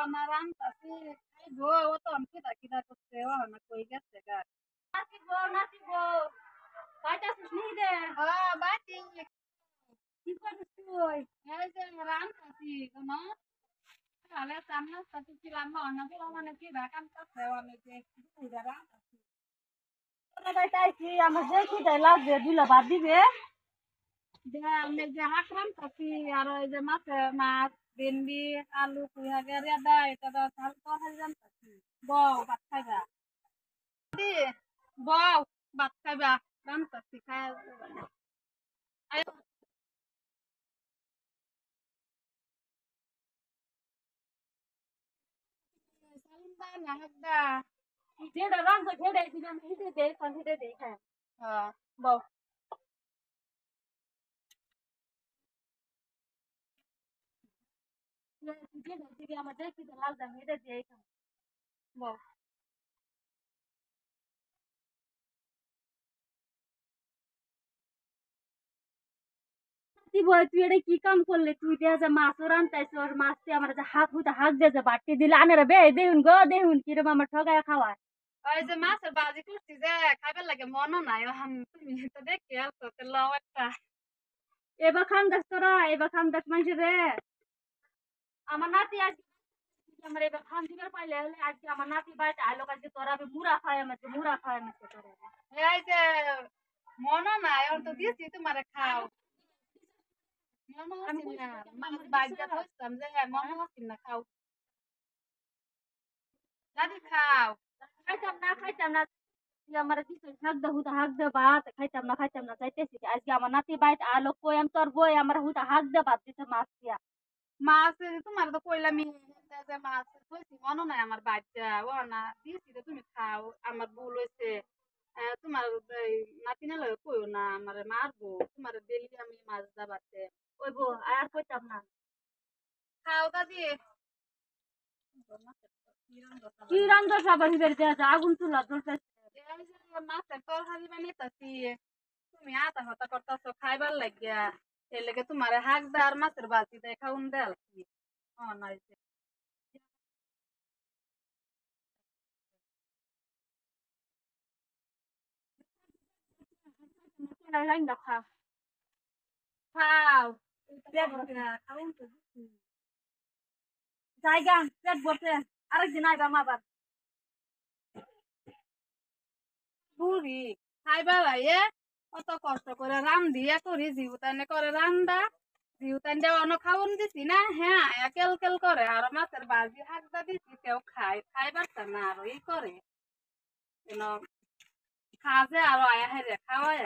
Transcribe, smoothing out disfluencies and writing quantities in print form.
না রান্তাছি খাইবো ও তো আমি কিটা কিটা করছে ও না কই গেছে গা নাচিবো বাইতাছিস নি রে হ্যাঁ বাইতি কি করছিস তুই এই যে রান্তাছি কোন তাহলে সামনে সাথে ছিলাম না বলো মানে কি রাখান করছে আমি যে দুইটা রান্তাছি তোরা বাইতাছি আমার যে কিটা লাগবে দুলা বাদ দিবে আমি যে হাঁস রান্তাছি আর ওই যে মাছ ভেন্ডি আলু কুইহাগে রেদা এটা তো ঝাল তরকারি রান্তাছি বউ ভাত খাইবা দি বউ ভাত খাইবা রান্তাছি খাই সালিন্দা না হাগদা যেটা রান্তা খেড়ে দিলাম হিটে দে খান হিটে দে খায় হ্যাঁ বউ যেটা দিবি আমার দেখি লাল দাম হিটে দে খান বউ তুই বল তুই এটা কি কাম করলে তুই দেয়া যে মাছ রান্তাইছ মাছটি আমার যে হাক হইতে হাক দিয়ে যে বাটি দিলে আনারা বে দেখুন গো দেখুন কিরম আমার ঠগায় খাওয়ায় ওই যে মাছের বাজি করছি যে খাইবার লাগে মনও নাই ওহান তুমি তো দেখি আসছো তো লও একটা এবার খান দাস তোরা এবার খান দাস মানুষ রে আমার নাতি আজ আমার এবার খান দিবার পাইলে আজকে আমার নাতি বাড়িতে আইলো কাজে তোরা মুড়া খায় আমাকে তোরা এই যে মনও নাই ওর তো দিয়েছি তোমারে খাও মনে হচ্ছে না আমার বাচ্চা বলতাম যে মনে হচ্ছে না খাও দাদি খাও খাইতাম না আমার কিছু হাক দে ভাত খাইতাম না চাইতেছি আজকে আমার নাতি বাইত আলো কই আমি তোর বই আমার হুতা হাক দে ভাত দিতে মাছ দিয়া মাছ তোমার তো কইলাম যে মাছ কইছি মনে নাই আমার বাচ্চা ও না দিয়েছি তো তুমি খাও আমার ভুল হয়েছে তোমার নাতি না লয় কইও না আমার মারবো তোমার ডেলি আমি মাছ দাবাতে কইবো আর কইতাম না খাও দাদি কি রান্না খাবার হিসেবে দেওয়া যায় আগুন চুলা জ্বলতেছে মাছের তরকারি বানাইতাছি তুমি আতা হতা করতেছো খাইবার লাগিয়া এর লেগে তোমার হাঁকদার মাছের বাজি দেয় খাউন দেয় কি নাই খাও খাও খাউন তো জায়গা পেট ভরতে আরেকদিন আইবা আবার বুড়ি খাইবা ভাইয়ে কত কষ্ট করে রান্ধি করি জিউতানে করে রান্দা জিউতান দেওয়া অন্য খাওয়ান দিছি না হ্যাঁ কেল কেল করে আর মাছের বাজি হাঁকদা দিছি কেউ খাইবার না আর ই করে খাজে আর আয়া হেরে খাওয়ায়